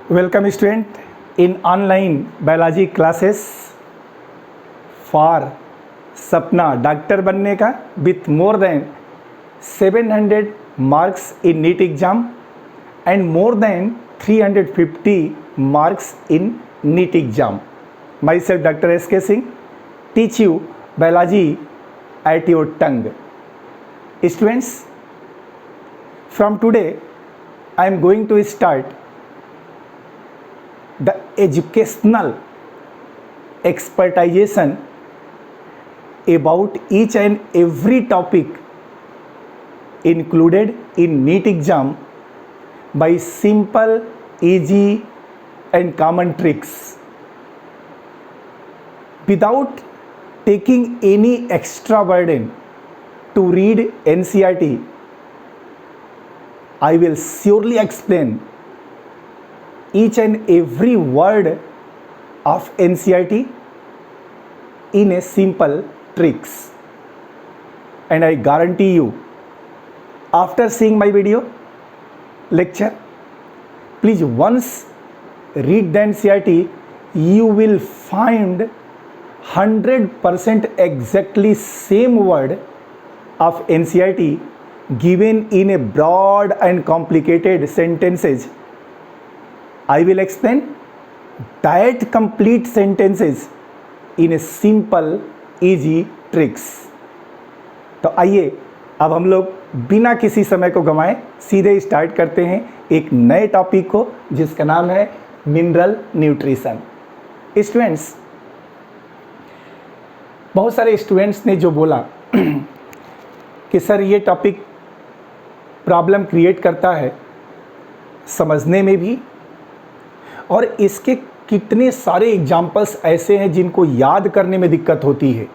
Welcome student in online biology classes for सपना doctor बनने का with more than 700 marks in NEET exam and more than 350 marks in NEET exam. Myself Dr. S.K. Singh teach you biology at your tongue. Students, from today I am going to start the educational expertization about each and every topic included in NEET exam by simple, easy and common tricks without taking any extra burden to read NCERT. I will surely explain each and every word of NCERT in a simple tricks, and I guarantee you after seeing my video lecture, please once read the NCERT, you will find 100% exactly same word of NCERT given in a broad and complicated sentences. I will explain that complete sentences in a simple easy tricks. तो आइए अब हम लोग बिना किसी समय को गंवाए सीधे स्टार्ट करते हैं एक नए टॉपिक को जिसका नाम है मिनरल न्यूट्रिशन. स्टूडेंट्स, बहुत सारे स्टूडेंट्स ने जो बोला कि सर ये टॉपिक प्रॉब्लम क्रिएट करता है समझने में भी, और इसके कितने सारे एग्जाम्पल्स ऐसे हैं जिनको याद करने में दिक्कत होती है.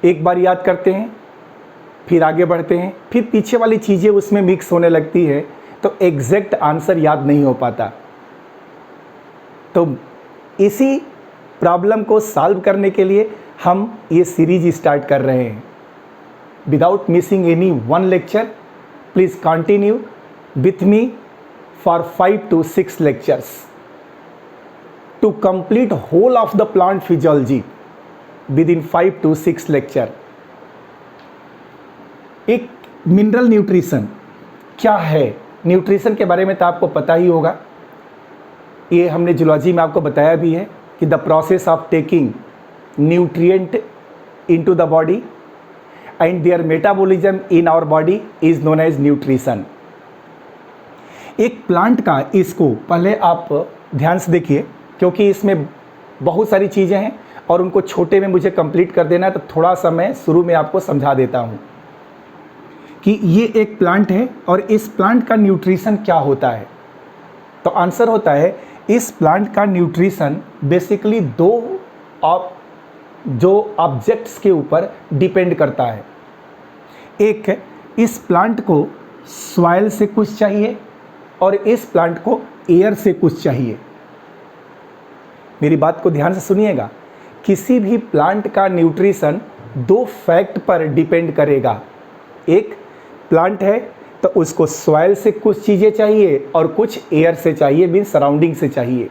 एक बार याद करते हैं, फिर आगे बढ़ते हैं, फिर पीछे वाली चीज़ें उसमें मिक्स होने लगती है तो एग्जैक्ट आंसर याद नहीं हो पाता. तो इसी प्रॉब्लम को सॉल्व करने के लिए हम ये सीरीज स्टार्ट कर रहे हैं. Without missing any one lecture, please continue with me for 5 to 6 lectures to complete whole of the plant physiology within 5 to 6 lecture. एक मिनरल न्यूट्रिशन क्या है? न्यूट्रिशन के बारे में तो आपको पता ही होगा, ये हमने जूलॉजी में आपको बताया भी है कि the process of taking nutrient into the body and their metabolism in our body is known as nutrition. एक प्लांट का, इसको पहले आप ध्यान से देखिए क्योंकि इसमें बहुत सारी चीज़ें हैं और उनको छोटे में मुझे कंप्लीट कर देना है, तो थोड़ा सा मैं शुरू में आपको समझा देता हूँ कि ये एक प्लांट है और इस प्लांट का न्यूट्रिशन क्या होता है. तो आंसर होता है इस प्लांट का न्यूट्रिशन बेसिकली दो जो ऑब्जेक्ट्स के ऊपर डिपेंड करता है. एक, इस प्लांट को सॉइल से कुछ चाहिए और इस प्लांट को एयर से कुछ चाहिए. मेरी बात को ध्यान से सुनिएगा, किसी भी प्लांट का न्यूट्रिशन दो फैक्ट पर डिपेंड करेगा. एक, प्लांट है तो उसको सॉइल से कुछ चीज़ें चाहिए और कुछ एयर से चाहिए, मीन सराउंडिंग से चाहिए.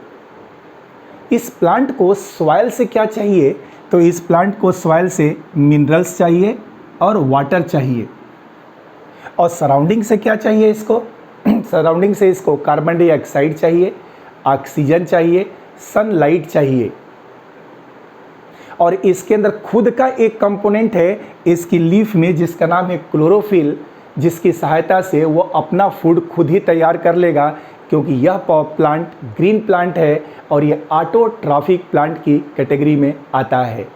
इस प्लांट को सॉइल से क्या चाहिए? तो इस प्लांट को सॉइल से मिनरल्स चाहिए और वाटर चाहिए. और सराउंडिंग से क्या चाहिए? इसको सराउंडिंग से इसको कार्बन डाइऑक्साइड चाहिए, ऑक्सीजन चाहिए, सनलाइट चाहिए. और इसके अंदर खुद का एक कंपोनेंट है इसकी लीफ में जिसका नाम है क्लोरोफिल, जिसकी सहायता से वो अपना फूड खुद ही तैयार कर लेगा क्योंकि यह प्लांट ग्रीन प्लांट है और ये ऑटोट्रॉफिक प्लांट की कैटेगरी में आता है.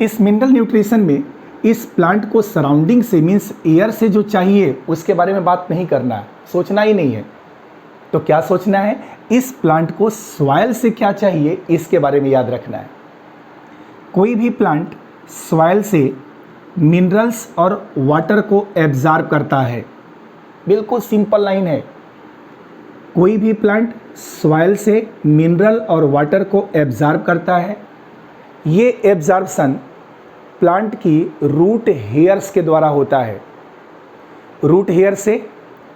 इस मिनरल न्यूट्रिशन में इस प्लांट को सराउंडिंग से, मीन्स एयर से जो चाहिए उसके बारे में बात नहीं करना है, सोचना ही नहीं है. तो क्या सोचना है? इस प्लांट को सॉइल से क्या चाहिए इसके बारे में याद रखना है. कोई भी प्लांट सॉइल से मिनरल्स और वाटर को एब्जॉर्ब करता है. बिल्कुल सिंपल लाइन है. कोई भी प्लांट सॉइल से मिनरल और वाटर को एब्जॉर्ब करता है. ये एब्जॉर्प्शन प्लांट की रूट हेयर्स के द्वारा होता है. रूट हेयर से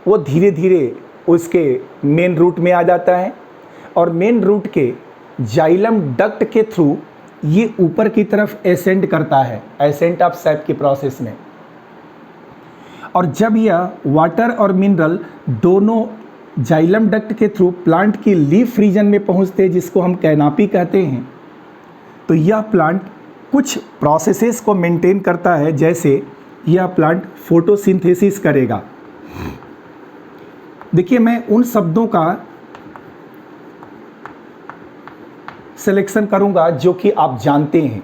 वो धीरे धीरे उसके मेन रूट में आ जाता है और मेन रूट के जाइलम डक्ट के थ्रू ये ऊपर की तरफ एसेंड करता है, एसेंट ऑफ सैप की प्रोसेस में। और जब यह वाटर और मिनरल दोनों जाइलम डक्ट के थ्रू प्लांट की लीफ रीजन में पहुंचते हैं, जिसको हम कैनापी कहते हैं, तो यह प्लांट कुछ प्रोसेसेस को मेंटेन करता है। जैसे यह प्लांट फोटोसिंथेसिस करेगा। देखिए, मैं उन शब्दों का सिलेक्शन करूंगा जो कि आप जानते हैं,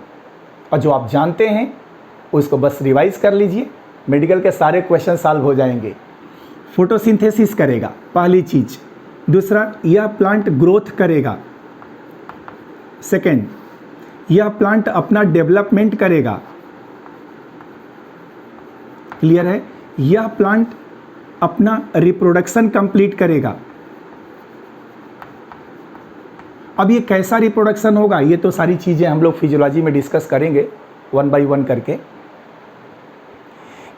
और जो आप जानते हैं उसको बस रिवाइज कर लीजिए, मेडिकल के सारे क्वेश्चन सॉल्व हो जाएंगे। फोटोसिंथेसिस करेगा, पहली चीज। दूसरा, यह प्लांट ग्रोथ करेगा। सेकंड, यह प्लांट अपना डेवलपमेंट करेगा। क्लियर है? यह प्लांट अपना रिप्रोडक्शन कंप्लीट करेगा। अब ये कैसा रिप्रोडक्शन होगा, ये तो सारी चीजें हम लोग फिजियोलॉजी में डिस्कस करेंगे वन बाय वन करके,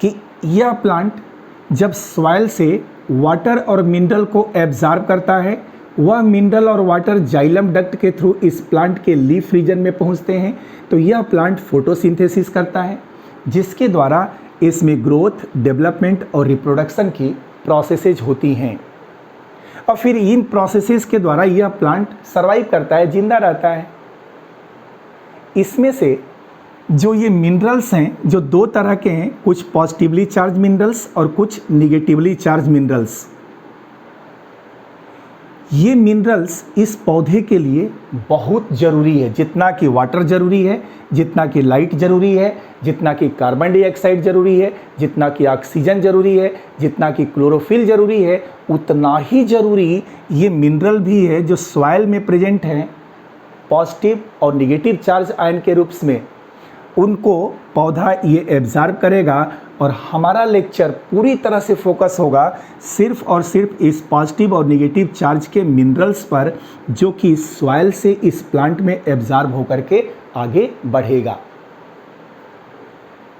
कि यह प्लांट जब सॉइल से वाटर और मिनरल को एब्जॉर्ब करता है, वह मिनरल और वाटर जाइलम डक्ट के थ्रू इस प्लांट के लीफ रीजन में पहुंचते हैं। तो यह प्लांट फोटोसिंथेसिस करता है, जिसके द्वारा इसमें ग्रोथ, डेवलपमेंट और रिप्रोडक्शन की प्रोसेसेज होती हैं। और फिर इन प्रोसेसेस के द्वारा यह प्लांट सर्वाइव करता है, जिंदा रहता है। इसमें से जो ये मिनरल्स हैं, जो दो तरह के हैं, कुछ पॉजिटिवली चार्ज मिनरल्स और कुछ निगेटिवली चार्ज मिनरल्स। ये मिनरल्स इस पौधे के लिए बहुत ज़रूरी है। जितना कि वाटर ज़रूरी है, जितना कि लाइट ज़रूरी है, जितना कि कार्बन डाइऑक्साइड ज़रूरी है, जितना कि ऑक्सीजन ज़रूरी है, जितना कि क्लोरोफिल ज़रूरी है, उतना ही ज़रूरी ये मिनरल भी है जो सॉइल में प्रेजेंट हैं, पॉजिटिव और निगेटिव चार्ज आयन के रूप में। उनको पौधा ये एब्जॉर्ब करेगा और हमारा लेक्चर पूरी तरह से फोकस होगा सिर्फ और सिर्फ इस पॉजिटिव और नेगेटिव चार्ज के मिनरल्स पर, जो कि सॉइल से इस प्लांट में एब्जॉर्ब होकर के आगे बढ़ेगा।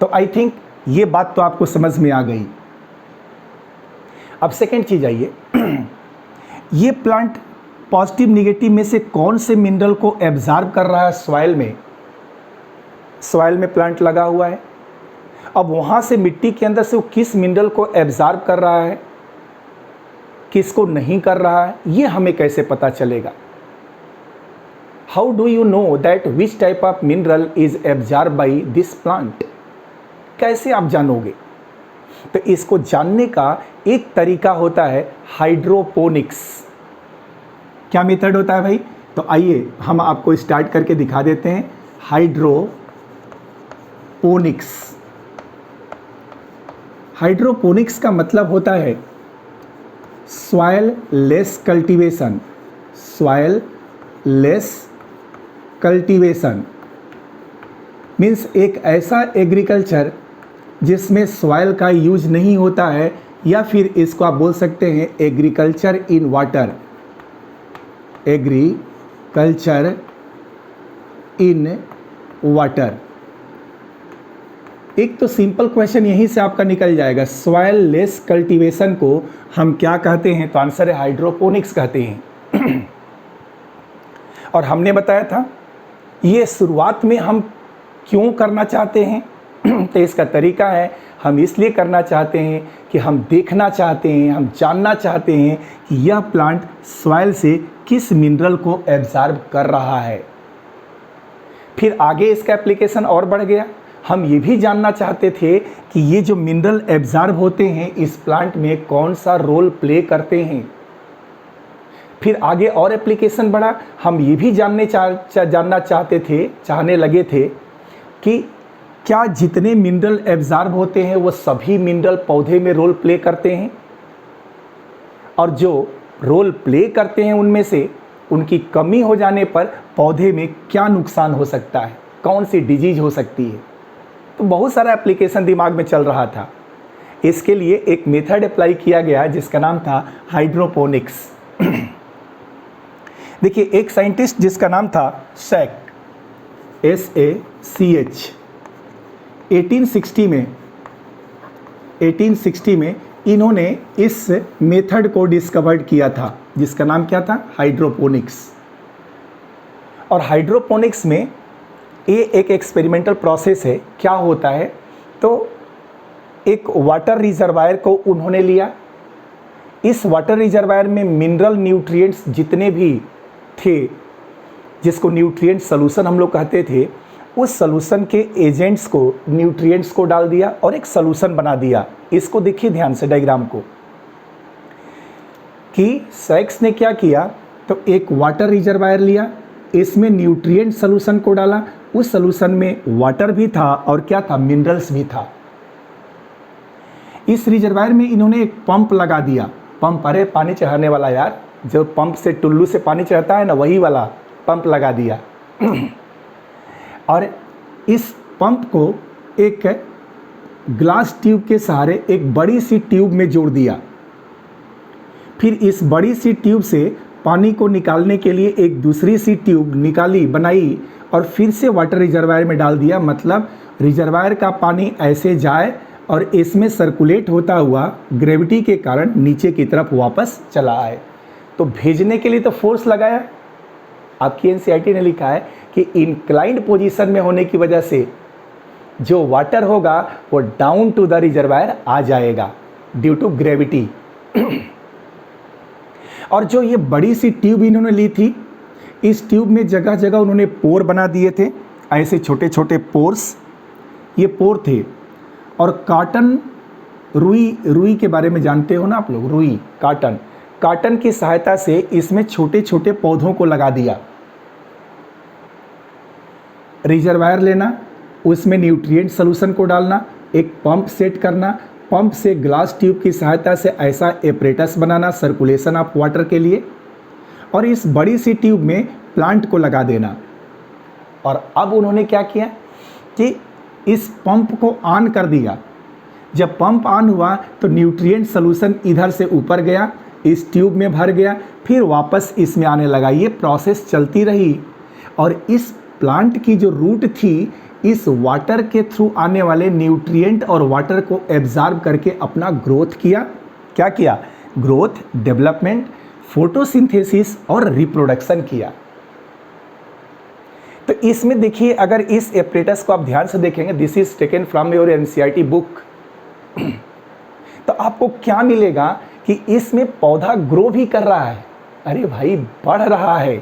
तो आई थिंक ये बात तो आपको समझ में आ गई। अब सेकेंड चीज आइए, ये प्लांट पॉजिटिव निगेटिव में से कौन से मिनरल को एब्जॉर्ब कर रहा है सॉइल में। सॉइल में प्लांट लगा हुआ है, अब वहां से मिट्टी के अंदर से वो किस मिनरल को एब्जॉर्ब कर रहा है, किसको नहीं कर रहा है, ये हमें कैसे पता चलेगा। How do you know that which type of mineral is absorb by this plant, कैसे आप जानोगे। तो इसको जानने का एक तरीका होता है हाइड्रोपोनिक्स। क्या मेथड होता है भाई? तो आइए हम आपको स्टार्ट करके दिखा देते हैं। हाइड्रोपोनिक्स का मतलब होता है soil less cultivation. Soil less cultivation means एक ऐसा एग्रीकल्चर जिसमें सॉइल का यूज नहीं होता है, या फिर इसको आप बोल सकते हैं agriculture in water. Agriculture in water. एक तो सिंपल क्वेश्चन यहीं से आपका निकल जाएगा, सॉइल लेस कल्टीवेशन को हम क्या कहते हैं? तो आंसर है हाइड्रोपोनिक्स कहते हैं। और हमने बताया था ये शुरुआत में हम क्यों करना चाहते हैं। तो इसका तरीका है, हम इसलिए करना चाहते हैं कि हम देखना चाहते हैं, हम जानना चाहते हैं कि यह प्लांट सॉइल से किस मिनरल को एब्जॉर्ब कर रहा है। फिर आगे इसका एप्लीकेशन और बढ़ गया, हम ये भी जानना चाहते थे कि ये जो मिनरल एब्जॉर्ब होते हैं इस प्लांट में कौन सा रोल प्ले करते हैं। फिर आगे और एप्लीकेशन बढ़ा, हम ये भी जानना चाहने लगे थे कि क्या जितने मिनरल एब्जॉर्ब होते हैं वो सभी मिनरल पौधे में रोल प्ले करते हैं, और जो रोल प्ले करते हैं उनमें से उनकी कमी हो जाने पर पौधे में क्या नुकसान हो सकता है, कौन सी डिजीज हो सकती है। तो बहुत सारा एप्लीकेशन दिमाग में चल रहा था। इसके लिए एक मेथड अप्लाई किया गया जिसका नाम था हाइड्रोपोनिक्स। देखिए, एक साइंटिस्ट जिसका नाम था सैक, SACH, 1860 में इन्होंने इस मेथड को डिस्कवर्ड किया था जिसका नाम क्या था, हाइड्रोपोनिक्स। और हाइड्रोपोनिक्स में ये एक एक्सपेरिमेंटल प्रोसेस है। क्या होता है, तो एक वाटर रिजर्वायर को उन्होंने लिया। इस वाटर रिजर्वायर में मिनरल न्यूट्रिएंट्स जितने भी थे, जिसको न्यूट्रिएंट सॉल्यूशन हम लोग कहते थे, उस सॉल्यूशन के एजेंट्स को, न्यूट्रिएंट्स को डाल दिया और एक सॉल्यूशन बना दिया। इसको देखिए ध्यान से डायग्राम को, कि सैक्स ने क्या किया, तो एक वाटर रिजर्वायर लिया, इसमें न्यूट्रिएंट सॉल्यूशन को डाला, उस सॉल्यूशन में वाटर भी था और क्या था, मिनरल्स भी था। इस रिजर्वायर में इन्होंने एक पंप लगा दिया। पंप, अरे पानी चढ़ाने वाला यार, जो पंप से टुल्लू से पानी चढ़ता है ना, वही वाला पंप लगा दिया। और इस पंप को एक ग्लास ट्यूब के सहारे एक बड़ी सी ट्यूब में जोड़ दिया। फिर इस बड़ी सी ट्यूब से पानी को निकालने के लिए एक दूसरी सी ट्यूब निकाली, बनाई और फिर से वाटर रिजर्वायर में डाल दिया। मतलब रिजर्वायर का पानी ऐसे जाए और इसमें सर्कुलेट होता हुआ ग्रेविटी के कारण नीचे की तरफ वापस चला आए। तो भेजने के लिए तो फोर्स लगाया। आपकी एनसीईआरटी ने लिखा है कि इंक्लाइंड पोजीशन में होने की वजह से जो वाटर होगा वो डाउन टू द रिजर्वायर आ जाएगा ड्यू टू ग्रेविटी। और जो ये बड़ी सी ट्यूब इन्होंने ली थी, इस ट्यूब में जगह जगह उन्होंने पोर बना दिए थे, ऐसे छोटे छोटे पोर्स, ये पोर थे। और काटन, रुई के बारे में जानते हो ना आप लोग, रुई, काटन की सहायता से इसमें छोटे छोटे पौधों को लगा दिया। रिजर्वायर लेना, उसमें न्यूट्रिएंट सॉल्यूशन को डालना, एक पंप सेट करना, पंप से ग्लास ट्यूब की सहायता से ऐसा apparatus banana circulation of water के लिए, और इस बड़ी सी ट्यूब में प्लांट को लगा देना। और अब उन्होंने क्या किया कि इस पंप को ऑन कर दिया। जब पंप ऑन हुआ तो न्यूट्रिएंट सॉल्यूशन इधर से ऊपर गया, इस ट्यूब में भर गया, फिर वापस इसमें आने लगा। ये प्रोसेस चलती रही और इस प्लांट की जो रूट थी, इस वाटर के थ्रू आने वाले न्यूट्रिएंट और वाटर को एब्जॉर्ब करके अपना ग्रोथ किया। क्या किया? ग्रोथ, डेवलपमेंट, फोटोसिंथेसिस और रिप्रोडक्शन किया। तो इसमें देखिए, अगर इस एपरेटस को आप ध्यान से देखेंगे, this is taken from your NCERT book, तो आपको क्या मिलेगा कि इसमें पौधा ग्रो भी कर रहा है। अरे भाई, बढ़ रहा है,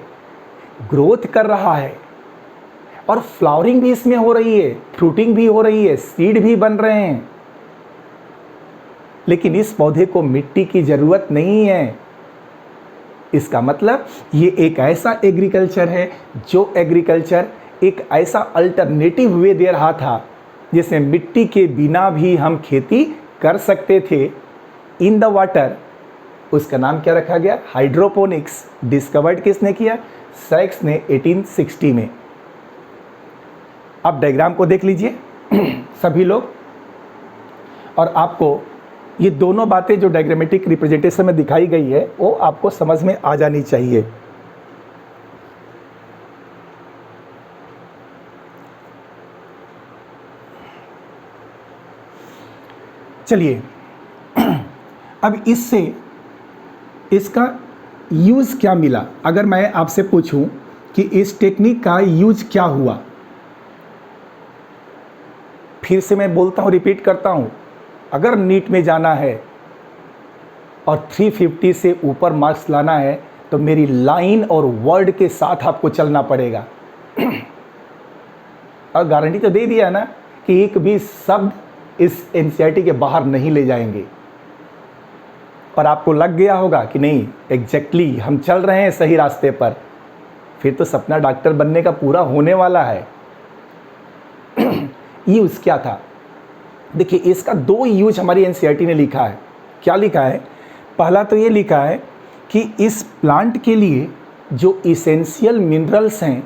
ग्रोथ कर रहा है और फ्लावरिंग भी इसमें हो रही है, फ्रूटिंग भी हो रही है, सीड भी बन रहे हैं। लेकिन इस पौधे को मिट्टी की जरूरत नहीं है। इसका मतलब ये एक ऐसा एग्रीकल्चर है, जो एग्रीकल्चर एक ऐसा अल्टरनेटिव वे दे रहा था जिसमें मिट्टी के बिना भी हम खेती कर सकते थे इन द वाटर। उसका नाम क्या रखा गया? हाइड्रोपोनिक्स। डिस्कवर्ड किसने किया? सैक्स ने 1860 में। अब डायग्राम को देख लीजिए सभी लोग, और आपको ये दोनों बातें जो डायग्रामेटिक रिप्रेजेंटेशन में दिखाई गई है वो आपको समझ में आ जानी चाहिए। चलिए, अब इससे इसका यूज़ क्या मिला? अगर मैं आपसे पूछूं कि इस टेक्निक का यूज क्या हुआ, फिर से मैं बोलता हूं, रिपीट करता हूं, अगर नीट में जाना है और 350 से ऊपर मार्क्स लाना है तो मेरी लाइन और वर्ड के साथ आपको चलना पड़ेगा। और गारंटी तो दे दिया ना कि एक भी शब्द इस एनसीईआरटी के बाहर नहीं ले जाएंगे। और आपको लग गया होगा कि नहीं, एग्जैक्टली हम चल रहे हैं सही रास्ते पर, फिर तो सपना डॉक्टर बनने का पूरा होने वाला है। यूज़ क्या था? देखिए, इसका दो यूज हमारी एनसीईआरटी ने लिखा है। क्या लिखा है? पहला तो ये लिखा है कि इस प्लांट के लिए जो इसेंशियल मिनरल्स हैं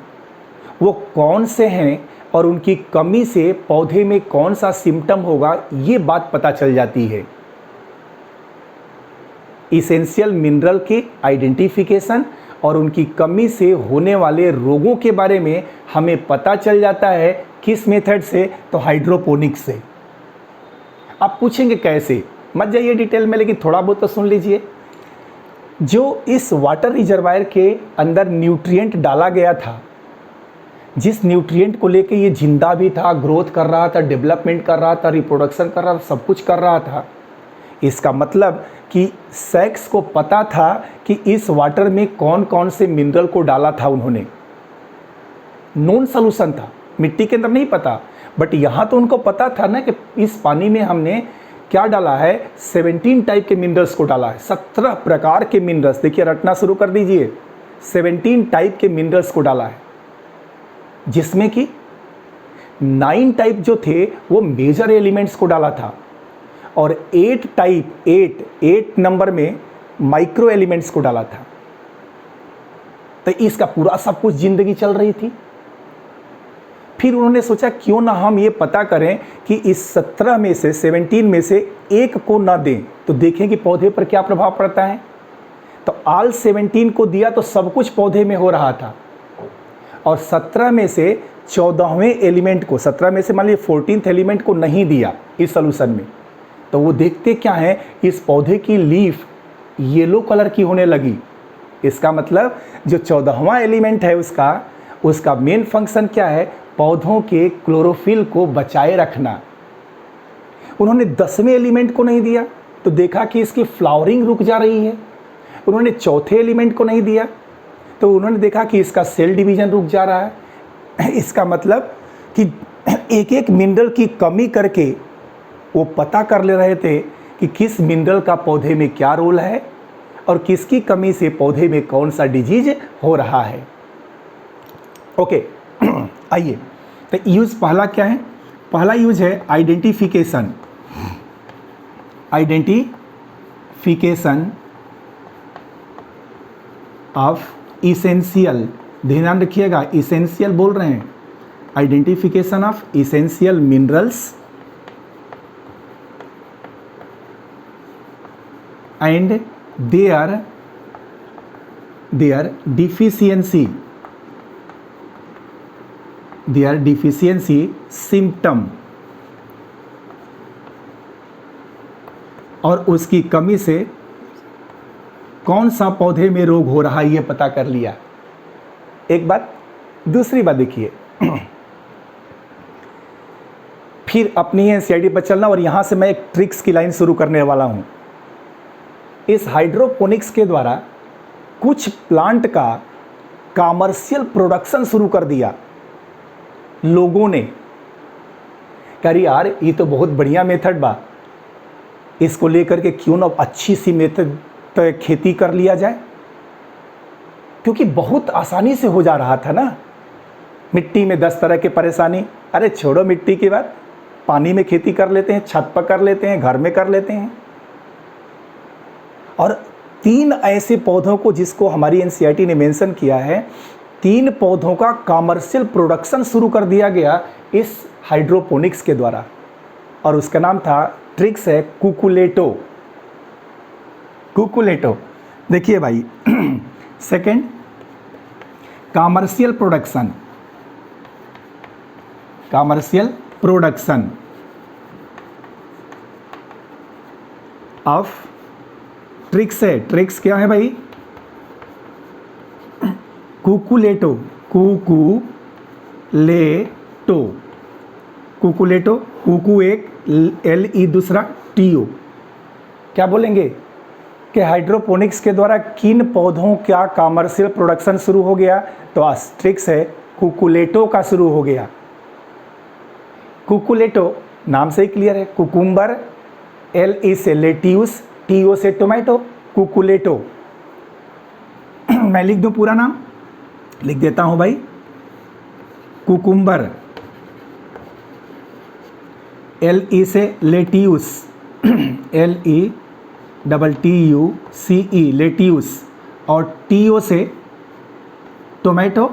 वो कौन से हैं और उनकी कमी से पौधे में कौन सा सिम्टम होगा, ये बात पता चल जाती है। इसेंशियल मिनरल के आइडेंटिफिकेशन और उनकी कमी से होने वाले रोगों के बारे में हमें पता चल जाता है। किस मेथड से? तो हाइड्रोपोनिक्स से। आप पूछेंगे कैसे? मत जाइए डिटेल में, लेकिन थोड़ा बहुत तो सुन लीजिए। जो इस वाटर रिजर्वायर के अंदर न्यूट्रिएंट डाला गया था, जिस न्यूट्रिएंट को लेके ये जिंदा भी था, ग्रोथ कर रहा था, डेवलपमेंट कर रहा था, रिप्रोडक्शन कर रहा था, सब कुछ कर रहा था, इसका मतलब कि सेक्स को पता था कि इस वाटर में कौन कौन से मिनरल को डाला था उन्होंने। नॉन सॉल्यूशन था, मिट्टी के अंदर नहीं पता, बट यहाँ तो उनको पता था ना कि इस पानी में हमने क्या डाला है, 17 टाइप के मिनरल्स को डाला है, 17 प्रकार के मिनरल्स। देखिए रटना शुरू कर दीजिए, 17 टाइप के मिनरल्स को डाला है, जिसमें कि 9 टाइप जो थे वो मेजर एलिमेंट्स को डाला था, और 8 नंबर में माइक्रो एलिमेंट्स को डाला था। तो इसका पूरा सब कुछ जिंदगी चल रही थी। फिर उन्होंने सोचा क्यों ना हम ये पता करें कि इस 17 में से 17 में से एक को ना दें, तो देखें कि पौधे पर क्या प्रभाव पड़ता है। तो ऑल 17 को दिया तो सब कुछ पौधे में हो रहा था, और 17 में से 14वें एलिमेंट को, 17 में से मान लीजिए 14th एलिमेंट को नहीं दिया इस सॉल्यूशन में, तो वो देखते क्या है, इस पौधे की लीफ येलो कलर की होने लगी। इसका मतलब जो 14वां एलिमेंट है उसका मेन फंक्शन क्या है, पौधों के क्लोरोफिल को बचाए रखना। उन्होंने 10वें एलिमेंट को नहीं दिया तो देखा कि इसकी फ्लावरिंग रुक जा रही है। उन्होंने चौथे एलिमेंट को नहीं दिया तो उन्होंने देखा कि इसका सेल डिवीजन रुक जा रहा है। इसका मतलब कि एक एक मिनरल की कमी करके वो पता कर ले रहे थे कि किस मिनरल का पौधे में क्या रोल है और किसकी कमी से पौधे में कौन सा डिजीज हो रहा है। ओके, आइए, तो यूज पहला क्या है, पहला यूज है आइडेंटिफिकेशन। आइडेंटिफिकेशन ऑफ इसेंशियल, ध्यान रखिएगा इसेंशियल बोल रहे हैं, identification of essential minerals and their deficiency symptom, और उसकी कमी से कौन सा पौधे में रोग हो रहा है ये पता कर लिया। एक बात, दूसरी बात देखिए, फिर अपनी एनसीईआरटी पर चलना, और यहां से मैं एक ट्रिक्स की लाइन शुरू करने वाला हूं। इस हाइड्रोपोनिक्स के द्वारा कुछ प्लांट का कमर्शियल प्रोडक्शन शुरू कर दिया लोगों ने। कह यार ये तो बहुत बढ़िया मेथड बा, इसको लेकर के क्यों ना अच्छी सी मेथड खेती कर लिया जाए, क्योंकि बहुत आसानी से हो जा रहा था ना। मिट्टी में 10 तरह की परेशानी, अरे छोड़ो मिट्टी की बात, पानी में खेती कर लेते हैं, छत पर कर लेते हैं, घर में कर लेते हैं। और 3 ऐसे पौधों को जिसको हमारी एनसीईआरटी ने मेंशन किया है, 3 पौधों का कमर्शियल प्रोडक्शन शुरू कर दिया गया इस हाइड्रोपोनिक्स के द्वारा, और उसका नाम था, ट्रिक्स है कुकुलेटो। कुकुलेटो देखिए भाई, second commercial production of, tricks है, ट्रिक्स क्या है भाई, कुकुलेटो, कुकुलेटो, कुकू एक, LE दूसरा, TO। क्या बोलेंगे कि हाइड्रोपोनिक्स के द्वारा किन पौधों का कमर्शियल प्रोडक्शन शुरू हो गया, तो ट्रिक्स है कुकुलेटो का शुरू हो गया। कुकुलेटो नाम से ही क्लियर है, कुकुम्बर, LE से लेट्यूस, TO से टोमेटो, कुकुलेटो। मैं लिख दूं पूरा नाम, लिख देता हूं भाई, कुकुम्बर, LE से लेट्यूस, LETTUCE लेट्यूस, और TO से टोमेटो,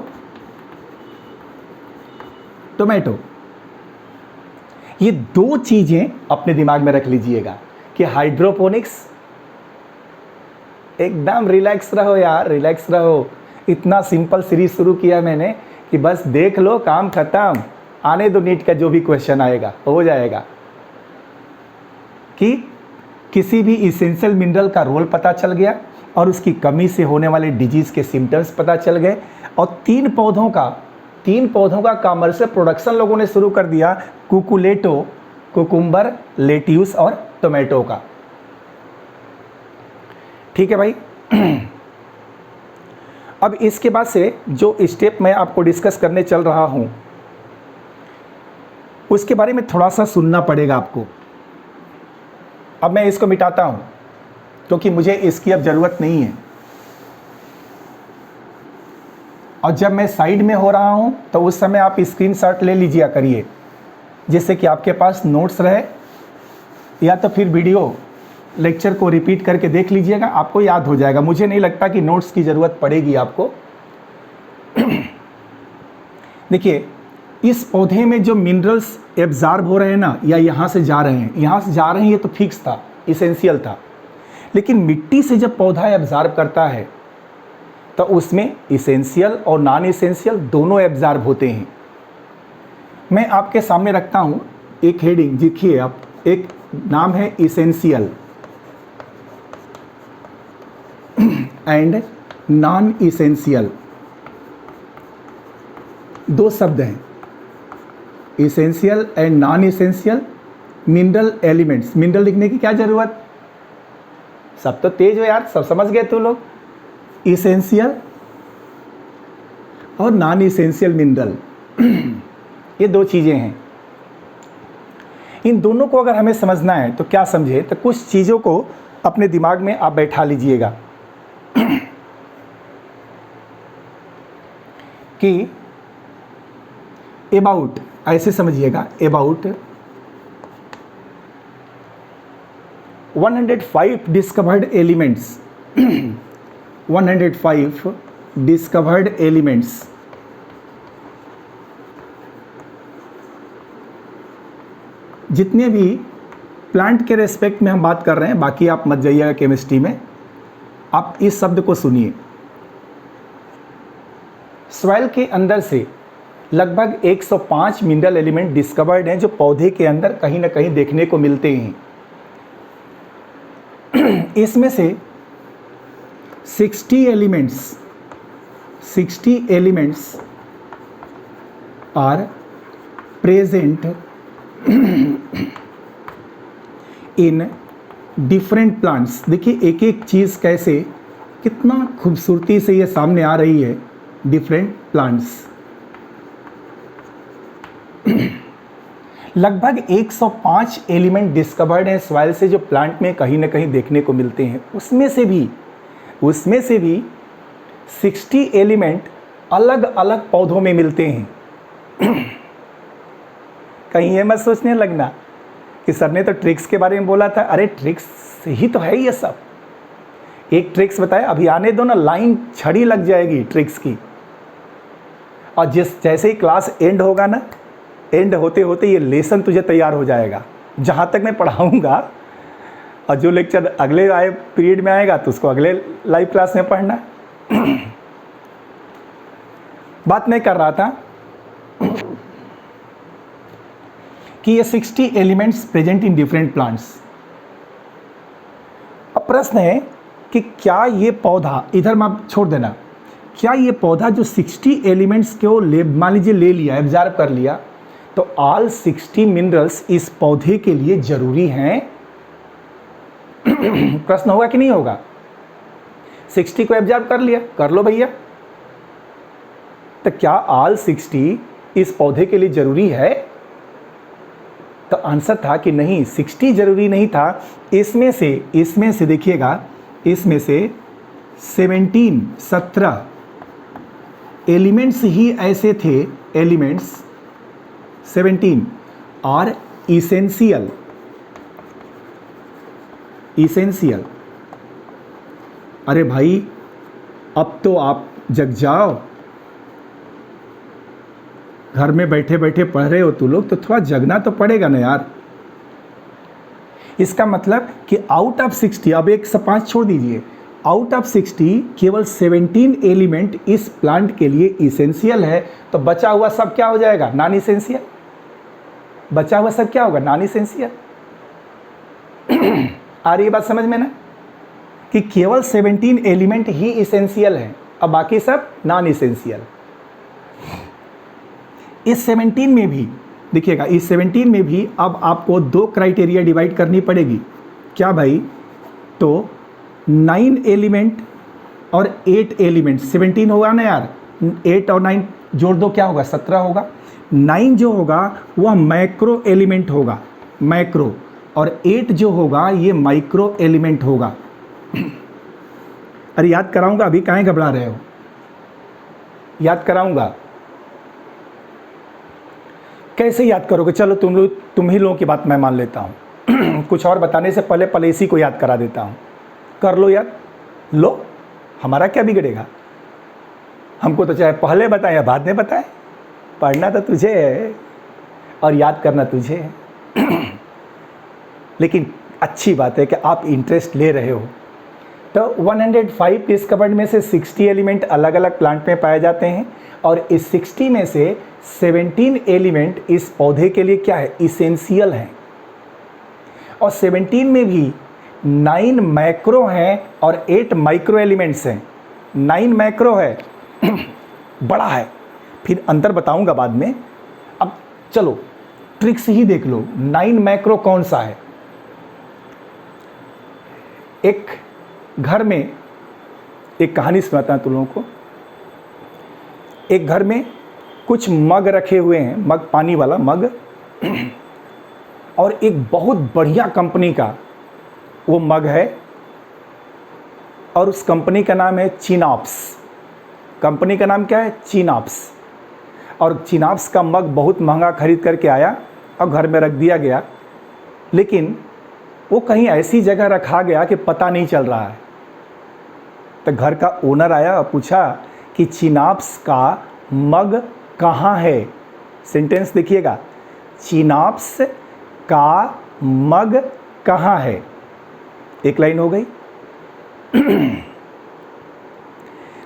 ये 2 चीजें अपने दिमाग में रख लीजिएगा कि हाइड्रोपोनिक्स, एकदम रिलैक्स रहो यार, रिलैक्स रहो। इतना सिंपल सीरीज शुरू किया मैंने कि बस देख लो, काम खत्म, आने दो नीट का जो भी क्वेश्चन आएगा हो जाएगा। कि किसी भी इसेंशियल मिनरल का रोल पता चल गया और उसकी कमी से होने वाले डिजीज़ के सिम्टम्स पता चल गए, और तीन पौधों का कमर्शियल प्रोडक्शन लोगों ने शुरू कर दिया, कुकुलेटो, कुकुम्बर, लेट्यूस और टोमेटो का। ठीक है भाई। अब इसके बाद से जो स्टेप मैं आपको डिस्कस करने चल रहा हूं उसके बारे में थोड़ा सा सुनना पड़ेगा आपको। अब मैं इसको मिटाता हूं क्योंकि मुझे इसकी अब ज़रूरत नहीं है, और जब मैं साइड में हो रहा हूं तो उस समय आप स्क्रीनशॉट ले लीजिए करिए, जिससे कि आपके पास नोट्स रहे, या तो फिर वीडियो लेक्चर को रिपीट करके देख लीजिएगा, आपको याद हो जाएगा। मुझे नहीं लगता कि नोट्स की ज़रूरत पड़ेगी आपको। देखिए, इस पौधे में जो मिनरल्स एब्जॉर्ब हो रहे हैं ना, या यहाँ से जा रहे हैं, ये तो फिक्स था, इसेंशियल था। लेकिन मिट्टी से जब पौधा एब्जॉर्ब करता है तो उसमें इसेंशियल और नॉन इसेंशियल दोनों एब्जॉर्ब होते हैं। मैं आपके सामने रखता हूँ एक हेडिंग, देखिए आप, एक नाम है इसेंशियल एंड नॉन इसेंशियल, दो शब्द हैं, essential and non essential mineral elements. Mineral लिखने की क्या जरूरत, सब तो तेज हो यार, सब समझ गए तुम लोग। इसेंशियल और नॉन इसेंशियल मिनरल, ये दो चीज़ें हैं। इन दोनों को अगर हमें समझना है तो क्या समझे, तो कुछ चीज़ों को अपने दिमाग में आप बैठा लीजिएगा कि अबाउट, ऐसे समझिएगा, about 105 discovered elements 105 discovered elements जितने भी प्लांट के रेस्पेक्ट में हम बात कर रहे हैं, बाकी आप मत जाइएगा केमिस्ट्री में, आप इस शब्द को सुनिए। सॉइल के अंदर से लगभग 105 मिनरल एलिमेंट डिस्कवर्ड हैं जो पौधे के अंदर कहीं ना कहीं देखने को मिलते हैं। इसमें से 60 elements are present in different plants. देखिए एक एक चीज़ कैसे, कितना खूबसूरती से ये सामने आ रही है। डिफरेंट प्लांट्स, लगभग 105 एलिमेंट डिस्कवर्ड हैं सॉइल से जो प्लांट में कहीं ना कहीं देखने को मिलते हैं। उसमें से भी 60 एलिमेंट अलग अलग पौधों में मिलते हैं। कहीं ये मत सोचने लगना कि सर ने तो ट्रिक्स के बारे में बोला था। अरे ट्रिक्स ही तो है ये सब। एक ट्रिक्स बताया, अभी आने दो ना, लाइन छड़ी लग जाएगी ट्रिक्स की। और जैसे ही क्लास एंड होगा ना, एंड होते होते ये लेसन तुझे तैयार हो जाएगा। जहाँ तक मैं पढ़ाऊँगा और जो लेक्चर अगले पीरियड में आएगा तो उसको अगले लाइव क्लास में पढ़ना। बात मैं कर रहा था कि ये 60 elements present in different plants. अब प्रश्न है कि क्या ये पौधा, इधर में आप छोड़ देना, क्या ये पौधा जो 60 एलिमेंट्स को मान लीजिए ले लिया, एब्जॉर्ब कर लिया, तो ऑल 60 मिनरल्स इस पौधे के लिए जरूरी हैं? प्रश्न होगा कि नहीं होगा? 60 को एब्जॉर्ब कर लिया, कर लो भैया, तो क्या ऑल 60 इस पौधे के लिए जरूरी है? तो आंसर था कि नहीं, 60 जरूरी नहीं था। इसमें से देखिएगा, इसमें से 17 एलिमेंट्स ही ऐसे थे, एलिमेंट्स 17 और इसेंशियल। अरे भाई अब तो आप जग जाओ, घर में बैठे बैठे पढ़ रहे हो तू लोग, तो थोड़ा जगना तो पड़ेगा ना यार। इसका मतलब कि आउट ऑफ 60, अब 105 छोड़ दीजिए, आउट ऑफ 60 केवल 17 एलिमेंट इस प्लांट के लिए इसेंशियल है, तो बचा हुआ सब क्या हो जाएगा? Non essential. बचा हुआ सब क्या होगा? Non essential. आ रही है बात समझ में ना, कि केवल 17 एलिमेंट ही इसेंशियल हैं, अब बाकी सब नॉन इसेंशियल। इस 17 में भी देखिएगा, इस 17 में भी अब आपको 2 क्राइटेरिया डिवाइड करनी पड़ेगी। क्या भाई? तो 9 एलिमेंट और 8 एलिमेंट, 17 होगा ना यार, 8 और 9 जोड़ दो, क्या होगा? 17 होगा। 9 जो होगा वह मैक्रो एलिमेंट होगा, मैक्रो, और 8 जो होगा ये माइक्रो एलिमेंट होगा। अरे याद कराऊंगा, अभी काहे घबरा रहे हो? याद कराऊंगा। कैसे याद करोगे? चलो तुम ही लोगों की बात मैं मान लेता हूँ। कुछ और बताने से पहले इसी को याद करा देता हूँ। कर लो याद, लो, हमारा क्या बिगड़ेगा? हमको तो चाहे पहले बताएं या बाद में बताएं, पढ़ना तो तुझे है और याद करना तुझे है। लेकिन अच्छी बात है कि आप इंटरेस्ट ले रहे हो। तो 105 डिस्कवर्ड में से 60 एलिमेंट अलग अलग प्लांट में पाए जाते हैं, और इस 60 में से 17 एलिमेंट इस पौधे के लिए क्या है? इसेंशियल हैं। और 17 में भी 9 मैक्रो हैं और 8 माइक्रो एलिमेंट्स हैं। 9 मैक्रो है, बड़ा है, फिर अंतर बताऊंगा बाद में। अब चलो ट्रिक्स ही देख लो, 9 मैक्रो कौन सा है? एक घर में, एक कहानी सुनाता हूं तुम लोगों को। एक घर में कुछ मग रखे हुए हैं, मग, पानी वाला मग, और एक बहुत बढ़िया कंपनी का वो मग है, और उस कंपनी का नाम है चिनॉप्स। कंपनी का नाम क्या है? चिनॉप्स। और चिनॉप्स का मग बहुत महंगा खरीद करके आया और घर में रख दिया गया, लेकिन वो कहीं ऐसी जगह रखा गया कि पता नहीं चल रहा है। तो घर का ओनर आया और पूछा कि चिनॉप्स का मग कहाँ है? सेंटेंस देखिएगा, चिनॉप्स का मग कहाँ है? एक लाइन हो गई।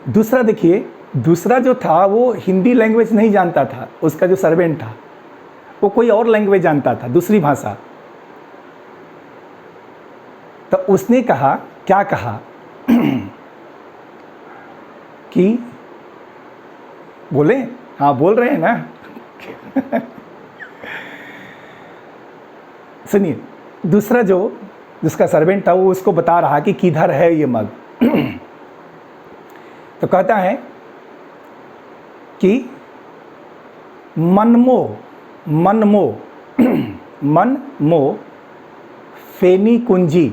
दूसरा देखिए, दूसरा जो था वो हिंदी लैंग्वेज नहीं जानता था, उसका जो सर्वेंट था वो कोई और लैंग्वेज जानता था, दूसरी भाषा। तो उसने कहा, क्या कहा कि बोले, हाँ बोल रहे हैं ना। सुनिए, दूसरा जिसका सर्वेंट था वो उसको बता रहा कि किधर है ये मग। तो कहता है कि मनमो फेनी कुंजी,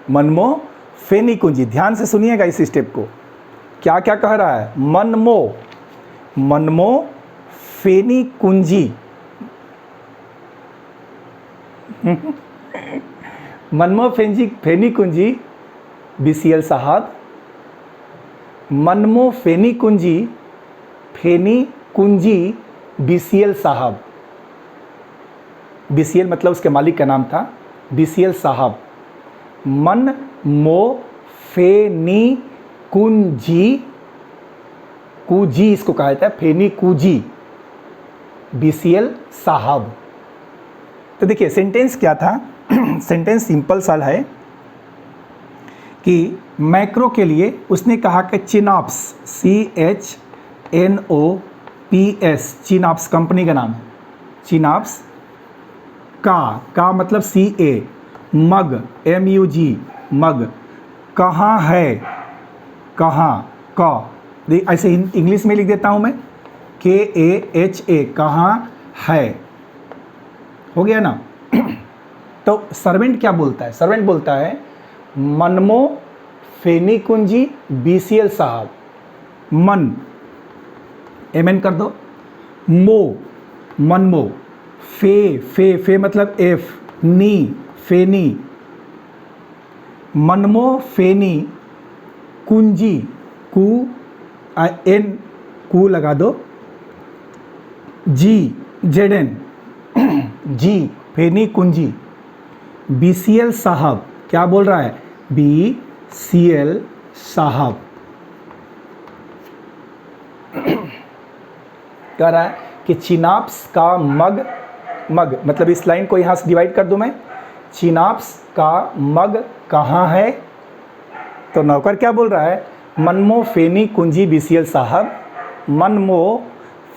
मनमो फेनी कुंजी। ध्यान से सुनिएगा इस स्टेप को, क्या क्या कह रहा है? मनमो फेनी कुंजी। मनमो फेनी कुंजी BCL साहब, मनमो फेनी कुंजी BCL साहब। BCL मतलब उसके मालिक का नाम था, BCL साहब। मनमो फेनी कुंजी इसको कहा जाता है, फेनी कुंजी BCL साहब। तो देखिए सेंटेंस क्या था? सेंटेंस सिंपल सा है कि मैक्रो के लिए उसने कहा कि चिनॉप्स, CHNOPS, चिनॉप्स कंपनी का नाम है, चिनॉप्स का मतलब CA, मग MUG, मग कहाँ है? कहाँ का, ऐसे इंग्लिश में लिख देता हूँ मैं, KAHA, कहाँ है। हो गया ना? तो सर्वेंट क्या बोलता है? सर्वेंट बोलता है मनमो फेनी कुंजी BCL साहब। मन MN कर दो, मनमो, फे मतलब F, नी फेनी, मनमो फेनी कुंजी, कू लगा दो, ZN, जी फेनी कुंजी BCL साहब। क्या बोल रहा है? BCL साहब कह रहा है कि चिनॉप्स का मग मतलब इस लाइन को यहाँ से डिवाइड कर दूं मैं, चिनाप्स का मग कहाँ है? तो नौकर क्या बोल रहा है? मनमो फेनी कुंजी बीसीएल साहब, मनमो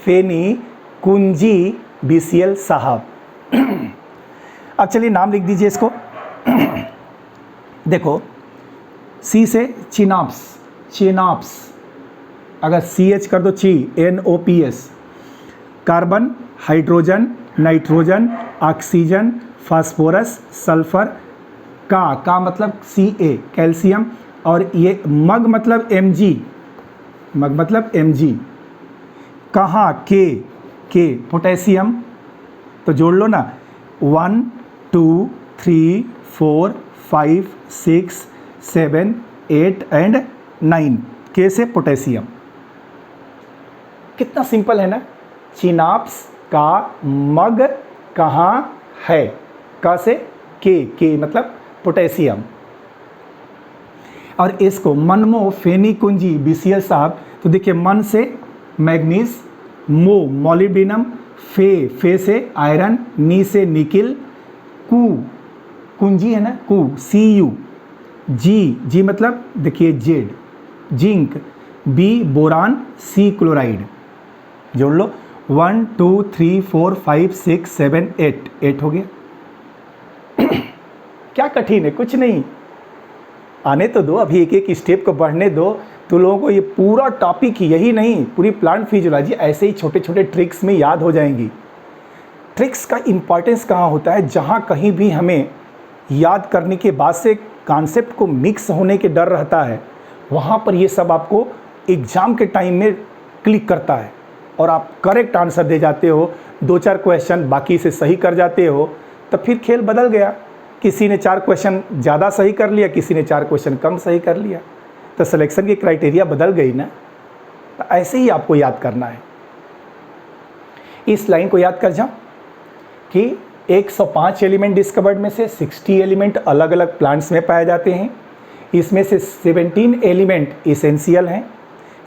फेनी कुंजी बीसीएल साहब। अब चलिए नाम लिख दीजिए इसको। देखो, सी से चिनाप्स, चिनाप्स, अगर सी एच कर दो ची, NOPS, carbon, hydrogen, nitrogen, oxygen, phosphorus, sulphur, का मतलब Ca कैल्शियम, और ये मग मतलब Mg, मग मतलब Mg, कहाँ के पोटेशियम, तो जोड़ लो ना, 1 2 3 4 5 6 7 8 एंड 9, के से पोटेशियम। कितना सिंपल है ना। चिनाप्स का मग कहाँ है? का से के मतलब पोटेशियम। और इसको मनमो फेनी कुंजी बीसीएल साहब, तो देखिए मन से मैग्नीज, मो मॉलिब्डेनम, फे से आयरन, नी से निकिल, कुंजी है ना, Cu, जी मतलब देखिए जेड, जिंक, बी बोरान, सी क्लोराइड। जोड़ लो, 1 2 3 4 5 6 7 8 हो गया। क्या कठिन है? कुछ नहीं, आने तो दो, अभी एक एक स्टेप को बढ़ने दो, तो लोगों को ये पूरा टॉपिक यही नहीं, पूरी प्लांट फिजियोलॉजी ऐसे ही छोटे छोटे ट्रिक्स में याद हो जाएंगी। ट्रिक्स का इम्पॉर्टेंस कहाँ होता है? जहाँ कहीं भी हमें याद करने के बाद से कॉन्सेप्ट को मिक्स होने के डर रहता है, वहाँ पर ये सब आपको एग्ज़ाम के टाइम में क्लिक करता है और आप करेक्ट आंसर दे जाते हो, 2-4 क्वेश्चन बाकी से सही कर जाते हो, तो फिर खेल बदल गया। किसी ने 4 क्वेश्चन ज़्यादा सही कर लिया, किसी ने 4 क्वेश्चन कम सही कर लिया, तो सिलेक्शन की क्राइटेरिया बदल गई ना। तो ऐसे ही आपको याद करना है। इस लाइन को याद कर जाओ कि 105 एलिमेंट डिस्कवर्ड में से 60 एलिमेंट अलग अलग प्लांट्स में पाए जाते हैं। इसमें से 17 एलिमेंट इसेंशियल हैं,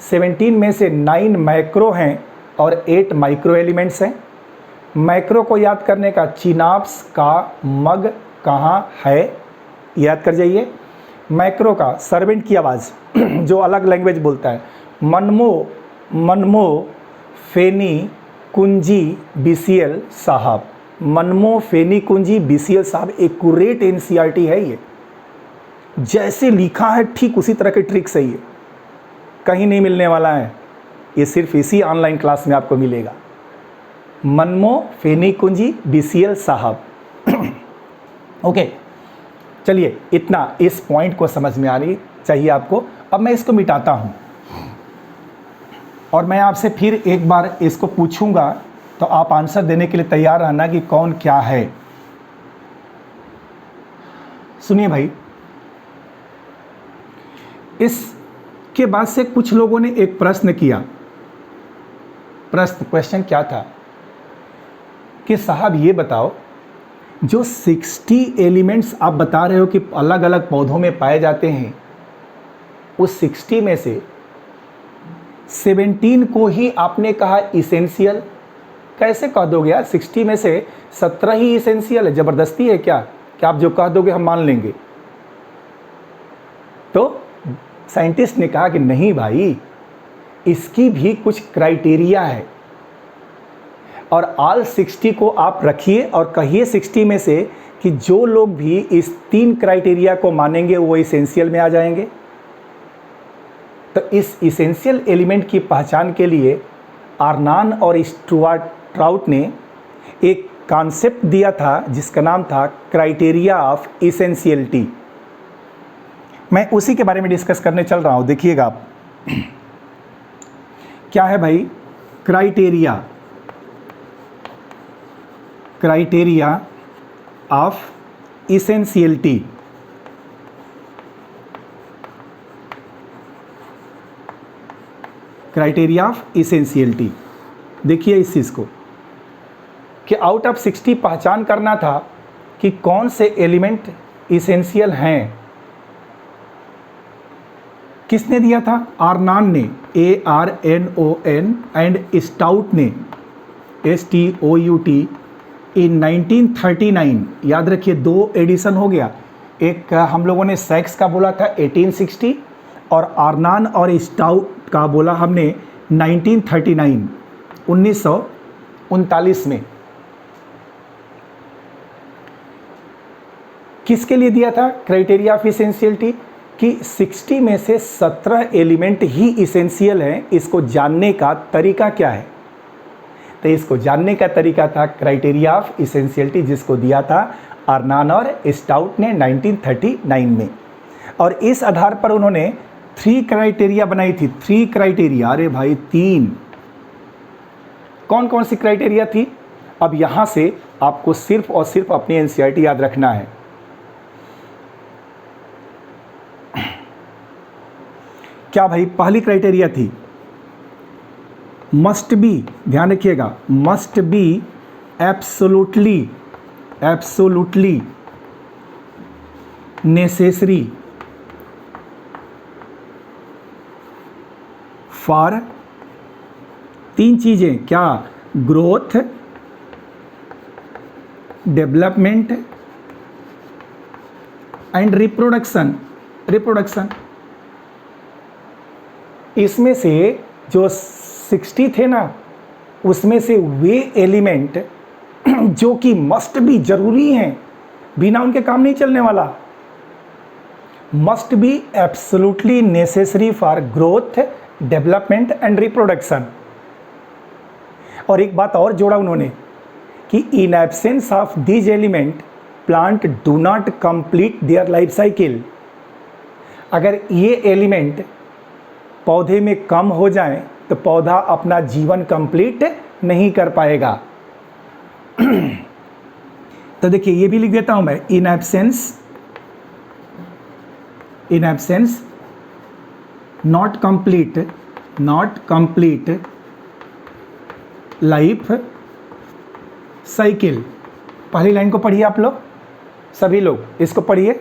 17 में से 9 मैक्रो हैं और 8 माइक्रो एलिमेंट्स हैं। मैक्रो को याद करने का, चिनाप्स का मग कहाँ है, याद कर जाइए। मैक्रो का सर्वेंट की आवाज़ जो अलग लैंग्वेज बोलता है, मनमो फेनी कुंजी बीसीएल साहब, मनमो फेनी कुंजी बीसीएल साहब, एक्यूरेट एनसीईआरटी है ये। जैसे लिखा है ठीक उसी तरह के ट्रिक सही है, कहीं नहीं मिलने वाला है, ये सिर्फ इसी ऑनलाइन क्लास में आपको मिलेगा। मनमो फेनी कुंजी बीसीएल साहब। ओके, चलिए इतना इस पॉइंट को समझ में आनी चाहिए आपको। अब मैं इसको मिटाता हूँ और मैं आपसे फिर एक बार इसको पूछूंगा, तो आप आंसर देने के लिए तैयार रहना कि कौन क्या है। सुनिए भाई, इसके बाद से कुछ लोगों ने एक प्रश्न किया। क्वेश्चन क्या था कि साहब ये बताओ, जो 60 एलिमेंट्स आप बता रहे हो कि अलग अलग पौधों में पाए जाते हैं, उस 60 में से 17 को ही आपने कहा इसेंशियल। कैसे कह दोगे यार? 60 में से 17 ही इसेंशियल है, ज़बरदस्ती है क्या कि आप जो कह दोगे हम मान लेंगे? तो साइंटिस्ट ने कहा कि नहीं भाई, इसकी भी कुछ क्राइटेरिया है, और ऑल 60 को आप रखिए और कहिए 60 में से कि जो लोग भी इस 3 क्राइटेरिया को मानेंगे वो इसेंशियल में आ जाएंगे। तो इस इसेंशियल एलिमेंट की पहचान के लिए आर्नान और स्टुअर्ट ट्राउट ने एक कॉन्सेप्ट दिया था जिसका नाम था क्राइटेरिया ऑफ इसेंशियलिटी। मैं उसी के बारे में डिस्कस करने चल रहा हूँ, देखिएगा आप। क्या है भाई? Criteria of essentiality. Criteria of essentiality, देखिए इस चीज़ को कि आउट ऑफ 60 पहचान करना था कि कौन से एलिमेंट इसेंशियल हैं। किसने दिया था? आर्नान ने, ARNON, एंड स्टाउट ने, STOUT, इन 1939, याद रखिए 2 एडिशन हो गया, एक हम लोगों ने सैक्स का बोला था 1860 और आर्नान और स्टाउट का बोला हमने 1939, 1939 में। किसके लिए दिया था क्राइटेरिया ऑफ इसेंशियलिटी? कि 60 में से 17 एलिमेंट ही इसेंशियल हैं, इसको जानने का तरीका क्या है? तो इसको जानने का तरीका था क्राइटेरिया ऑफ इसेंशियलिटी, जिसको दिया था आर्नान और स्टाउट ने 1939 में। और इस आधार पर उन्होंने 3 क्राइटेरिया बनाई थी। 3 क्राइटेरिया, अरे भाई 3, कौन कौन सी क्राइटेरिया थी? अब यहां से आपको सिर्फ और सिर्फ अपनी एनसीईआरटी याद रखना है। क्या भाई? पहली क्राइटेरिया थी मस्ट बी, ध्यान रखिएगा, must be absolutely necessary for 3 चीजें, क्या? Growth, development and reproduction. इसमें से जो 60 थे ना, उसमें से वे एलिमेंट जो कि मस्ट भी जरूरी हैं, बिना उनके काम नहीं चलने वाला, must be absolutely necessary for growth, development and reproduction. और एक बात और जोड़ा उन्होंने कि इन absence of these element plant do not complete their life cycle. अगर ये एलिमेंट पौधे में कम हो जाए तो पौधा अपना जीवन कंप्लीट नहीं कर पाएगा। तो देखिए ये भी लिख देता हूं मैं, in absence not complete life cycle. पहली लाइन को पढ़िए आप लोग, सभी लोग इसको पढ़िए।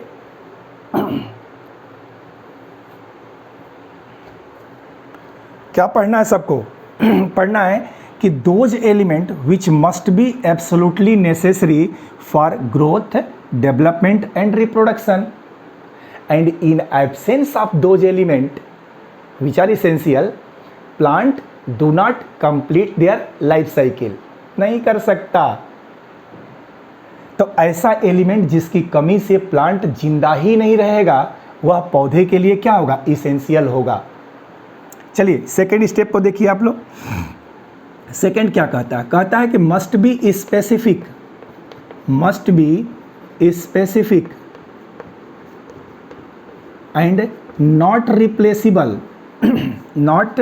क्या पढ़ना है सबको? पढ़ना है कि those element which must be absolutely necessary for growth, development and reproduction, and in absence of those element which are essential plant do not complete their life cycle. नहीं कर सकता। तो ऐसा एलिमेंट जिसकी कमी से प्लांट जिंदा ही नहीं रहेगा, वह पौधे के लिए क्या होगा? इसेंशियल होगा। चलिए सेकेंड स्टेप को देखिए आप लोग। सेकेंड क्या कहता है? कहता है कि must be specific and not replaceable, not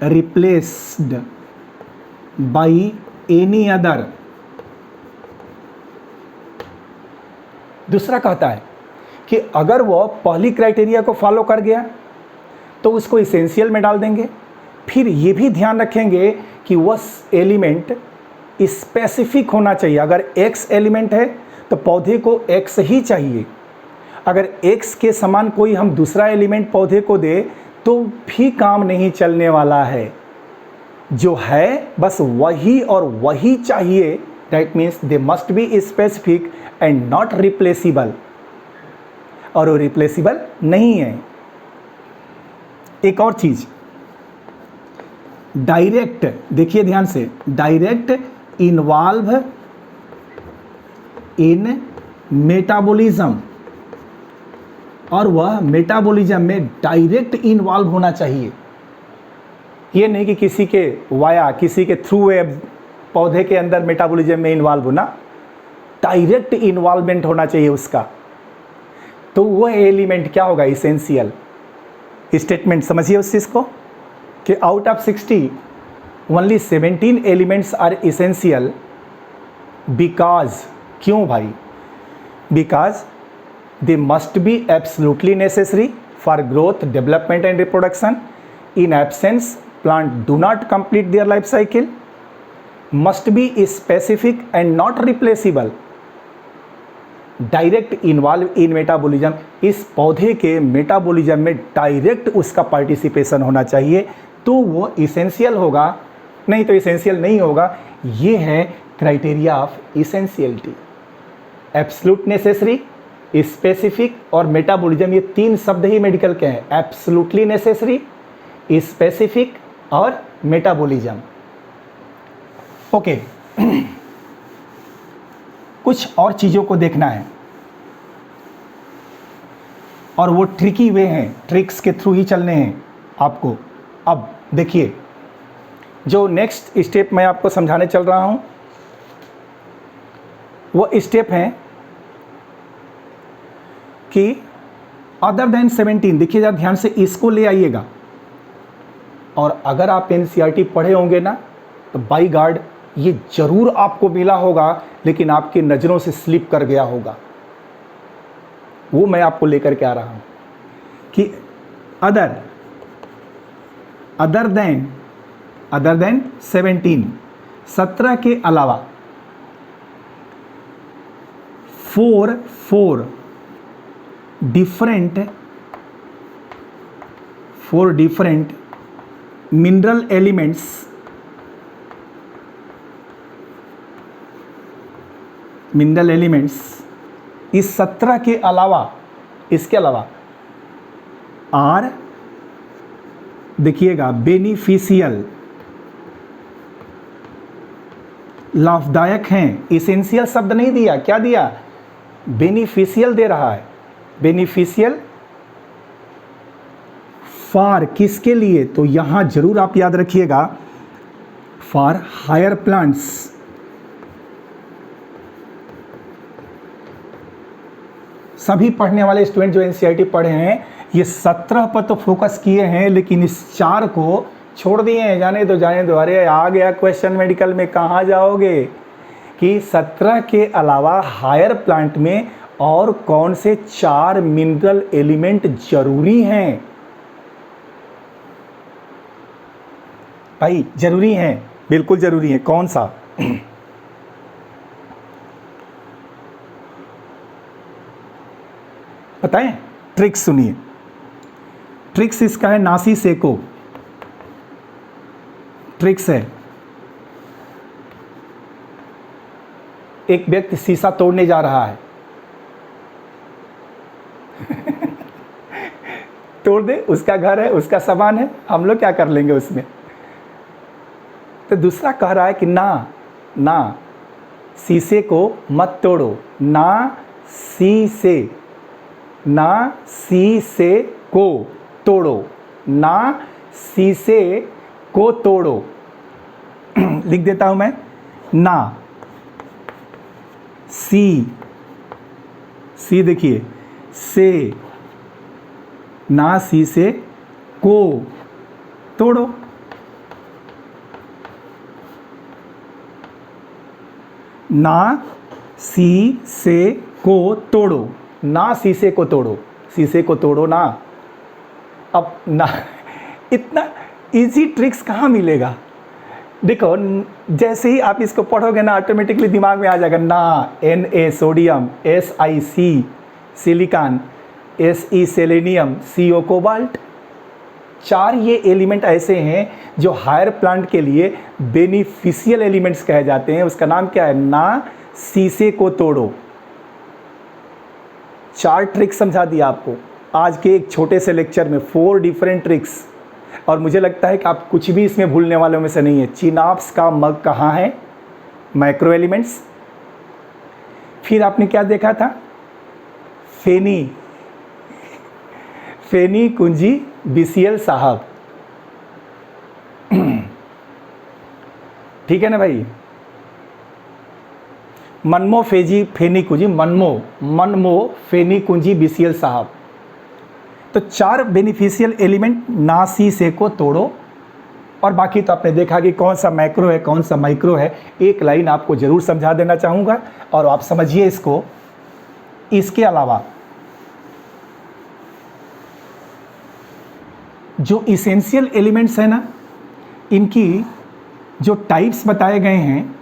replaced by any other. दूसरा कहता है कि अगर वह पहली क्राइटेरिया को फॉलो कर गया तो उसको इसेंशियल में डाल देंगे। फिर ये भी ध्यान रखेंगे कि वह एलिमेंट स्पेसिफिक होना चाहिए। अगर X एलिमेंट है तो पौधे को X ही चाहिए। अगर X के समान कोई हम दूसरा एलिमेंट पौधे को दे तो भी काम नहीं चलने वाला है। जो है बस वही और वही चाहिए। That means they must be specific and not replaceable, और वो रिप्लेसिबल नहीं है। एक और चीज, डायरेक्ट, देखिए ध्यान से, डायरेक्ट इन्वॉल्व इन मेटाबॉलिज्म, और वह मेटाबॉलिज्म में डायरेक्ट इन्वॉल्व होना चाहिए। ये नहीं कि किसी के वाया, किसी के थ्रू पौधे के अंदर मेटाबॉलिज्म में इन्वॉल्व होना, डायरेक्ट इन्वॉल्वमेंट होना चाहिए उसका। तो वह एलिमेंट क्या होगा? इसेंशियल। स्टेटमेंट समझिए उस चीज़ को कि out of 60 only 17 elements are essential because, क्यों भाई? Because they must be absolutely necessary for growth, development and reproduction. In absence plant do not complete their life cycle, must be specific and not replaceable, direct involve in metabolism. इस पौधे के metabolism में direct उसका participation होना चाहिए तो वो essential होगा, नहीं तो इसेंशियल नहीं होगा। ये है criteria of essentiality. Absolute necessary, specific और मेटाबॉलिज्म, ये 3 शब्द ही मेडिकल के हैं। एब्सोल्युटली नेसेसरी, स्पेसिफिक और मेटाबॉलिज्म। ओके, कुछ और चीज़ों को देखना है और वो ट्रिकी वे हैं, ट्रिक्स के थ्रू ही चलने हैं आपको। अब देखिए, जो नेक्स्ट स्टेप मैं आपको समझाने चल रहा हूँ वो स्टेप है कि अदर देन 17, देखिए जरा ध्यान से इसको ले आइएगा। और अगर आप एनसीईआरटी पढ़े होंगे ना तो बाई गार्ड ये जरूर आपको मिला होगा, लेकिन आपकी नज़रों से स्लिप कर गया होगा। वो मैं आपको लेकर के आ रहा हूं कि अदर देन 17, 17 के अलावा फोर डिफरेंट मिनरल एलिमेंट्स इस 17 के अलावा, इसके अलावा आर, देखिएगा, बेनिफिशियल, लाभदायक हैं। इसेंशियल शब्द नहीं दिया, क्या दिया? बेनिफिशियल दे रहा है। बेनिफिशियल फॉर, किसके लिए? तो यहां जरूर आप याद रखिएगा, फॉर हायर प्लांट्स। सभी पढ़ने वाले स्टूडेंट जो एनसीईआरटी पढ़े हैं ये 17 पर तो फोकस किए हैं, लेकिन इस 4 को छोड़ दिए हैं। जाने दो। अरे आ गया क्वेश्चन मेडिकल में, कहाँ जाओगे कि 17 के अलावा हायर प्लांट में और कौन से 4 मिनरल एलिमेंट जरूरी हैं? भाई जरूरी हैं, बिल्कुल जरूरी है। कौन सा? बताएं, ट्रिक्स सुनिए। ट्रिक्स इसका है नासी सेको। ट्रिक्स है, एक व्यक्ति शीशा तोड़ने जा रहा है तोड़ दे, उसका घर है, उसका सामान है, हम लोग क्या कर लेंगे उसमें? तो दूसरा कह रहा है कि ना शीशे को मत तोड़ो, ना शीशे को तोड़ो, ना शीशे को तोड़ो। लिख देता हूं मैं, ना सी देखिए, से, ना शीशे को तोड़ो। ना शीशे को तोड़ो, ना शीशे को तोड़ो, शीशे को तोड़ो ना। अब ना, इतना इजी ट्रिक्स कहाँ मिलेगा? देखो, जैसे ही आप इसको पढ़ोगे ना ऑटोमेटिकली दिमाग में आ जाएगा। ना, Na sodium, Si silicon, Se selenium, Co cobalt. 4 ये एलिमेंट ऐसे हैं जो हायर प्लांट के लिए बेनिफिशियल एलिमेंट्स कहे जाते हैं। उसका नाम क्या है? ना शीशे को तोड़ो। 4 ट्रिक्स समझा दिया आपको आज के एक छोटे से लेक्चर में, 4 डिफरेंट ट्रिक्स। और मुझे लगता है कि आप कुछ भी इसमें भूलने वालों में से नहीं है। चिनाप्स का मग कहाँ है? Micro elements. फिर आपने क्या देखा था? फेनी कुंजी बीसीएल साहब। ठीक है ना भाई? मनमो फेनी कुंजी, मनमो फेनी कुंजी बीसीएल साहब। तो 4 बेनिफिशियल एलिमेंट, ना शीशे को तोड़ो। और बाकी तो आपने देखा कि कौन सा मैक्रो है, कौन सा माइक्रो है। एक लाइन आपको जरूर समझा देना चाहूँगा और आप समझिए इसको। इसके अलावा जो इसेंशियल एलिमेंट्स है ना, इनकी जो टाइप्स बताए गए हैं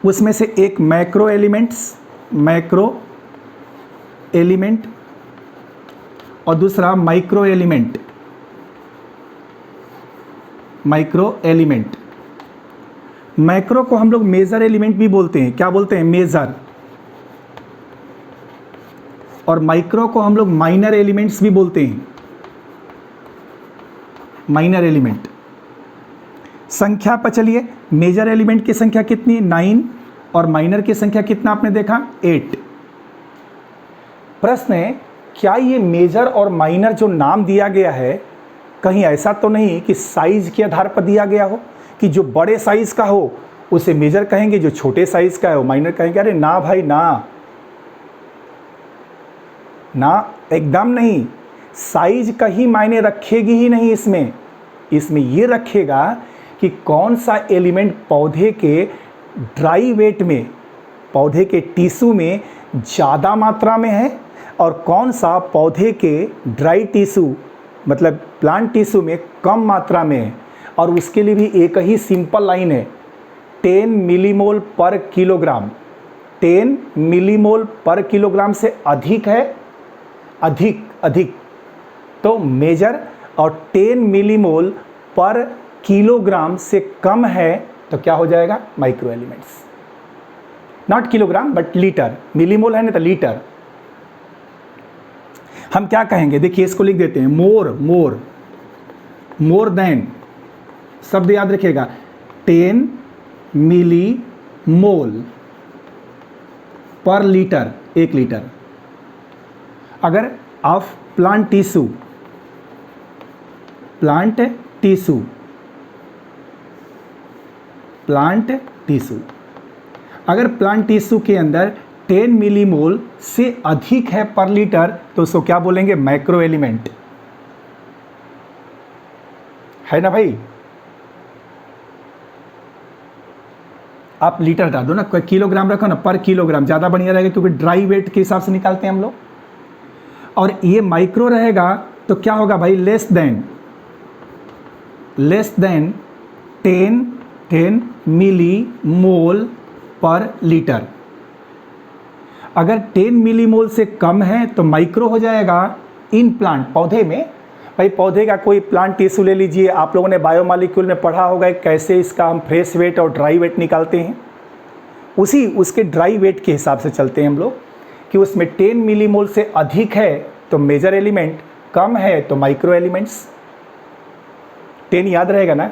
उसमें से एक मैक्रो एलिमेंट और दूसरा माइक्रो एलिमेंट। मैक्रो को हम लोग मेजर एलिमेंट भी बोलते हैं, क्या बोलते हैं, मेजर। और माइक्रो को हम लोग माइनर एलिमेंट्स भी बोलते हैं, माइनर एलिमेंट। संख्या पर चलिए, मेजर एलिमेंट की संख्या कितनी, 9, और माइनर की संख्या कितना आपने देखा, 8। प्रश्न है, क्या ये मेजर और माइनर जो नाम दिया गया है, कहीं ऐसा तो नहीं कि साइज के आधार पर दिया गया हो, कि जो बड़े साइज का हो उसे मेजर कहेंगे, जो छोटे साइज का है वो माइनर कहेंगे? अरे ना भाई ना, ना, एकदम नहीं। साइज कहीं मायने रखेगी ही नहीं इसमें। इसमें ये रखेगा कि कौन सा एलिमेंट पौधे के ड्राई वेट में, पौधे के टिश्यू में ज़्यादा मात्रा में है, और कौन सा पौधे के ड्राई टिश्यू मतलब प्लांट टिश्यू में कम मात्रा में है। और उसके लिए भी एक ही सिंपल लाइन है, 10 मिलीमोल पर किलोग्राम। 10 मिलीमोल पर किलोग्राम से अधिक है, अधिक तो मेजर, और 10 मिलीमोल पर किलोग्राम से कम है तो क्या हो जाएगा, micro elements. Not kilogram but litre, millimole है ना तो लीटर। हम क्या कहेंगे, देखिए इसको लिख देते हैं, मोर देन, शब्द याद रखिएगा, 10 मिली मोल पर लीटर, 1 लीटर। अगर ऑफ प्लांट टिश्यू अगर प्लांट टिश्यू के अंदर 10 मिलीमोल से अधिक है पर लीटर तो उसको क्या बोलेंगे, मैक्रो एलिमेंट, है ना भाई। आप लीटर हटा दो ना, कोई किलोग्राम रखो ना, पर किलोग्राम ज़्यादा बढ़िया रहेगा, क्योंकि ड्राई वेट के हिसाब से निकालते हैं हम लोग। और ये माइक्रो रहेगा तो क्या होगा भाई, लेस देन 10 मिली मोल पर लीटर। अगर 10 मिली मोल से कम है तो माइक्रो हो जाएगा इन प्लांट, पौधे में। भाई पौधे का कोई प्लांट टिश्यू ले लीजिए, आप लोगों ने बायोमॉलिक्यूल में पढ़ा होगा कैसे इसका हम फ्रेश वेट और ड्राई वेट निकालते हैं। उसके ड्राई वेट के हिसाब से चलते हैं हम लोग, कि उसमें 10 मिलीमोल से अधिक है तो मेजर एलिमेंट, कम है तो माइक्रो एलिमेंट्स। 10 याद रहेगा ना,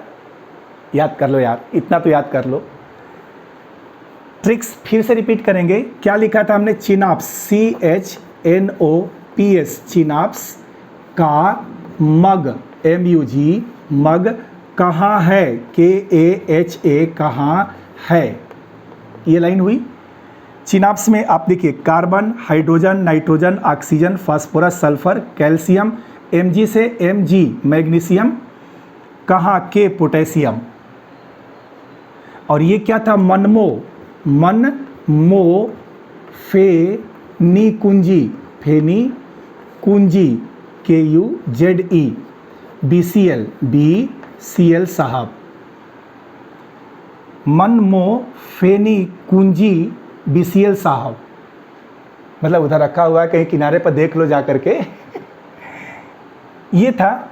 याद कर लो यार, इतना तो याद कर लो। ट्रिक्स फिर से रिपीट करेंगे, क्या लिखा था हमने, चिनाप्स, CHNOPS, चिनाप्स का मग, MUG, मग कहाँ है, KAHA, कहाँ है, ये लाइन हुई। चिनाप्स में आप देखिए, carbon, hydrogen, nitrogen, oxygen, phosphorus, sulphur, calcium, Mg से Mg, मैग्नीशियम, कहाँ, के, पोटेशियम। और ये क्या था, मनमो फेनी कुंजी, KUZE, BCL साहब, मनमो फेनी कुंजी BCL साहब, मतलब उधर रखा हुआ है, कहीं किनारे पर देख लो जा करके। ये था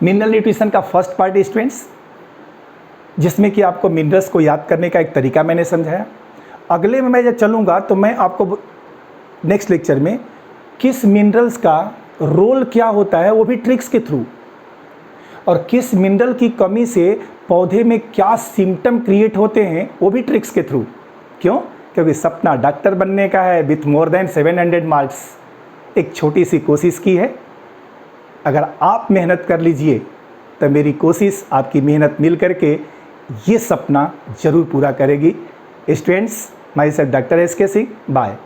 मिनरल न्यूट्रिशन का फर्स्ट पार्ट स्टूडेंट्स, जिसमें कि आपको मिनरल्स को याद करने का एक तरीका मैंने समझाया। अगले में मैं जब चलूँगा तो मैं आपको नेक्स्ट लेक्चर में किस मिनरल्स का रोल क्या होता है वो भी ट्रिक्स के थ्रू, और किस मिनरल की कमी से पौधे में क्या सिम्टम क्रिएट होते हैं वो भी ट्रिक्स के थ्रू। क्यों? क्योंकि सपना डॉक्टर बनने का है विथ मोर देन 700 मार्क्स। एक छोटी सी कोशिश की है, अगर आप मेहनत कर लीजिए तो मेरी कोशिश आपकी मेहनत मिल करके ये सपना ज़रूर पूरा करेगी। Students, myself doctor SK Singh, bye.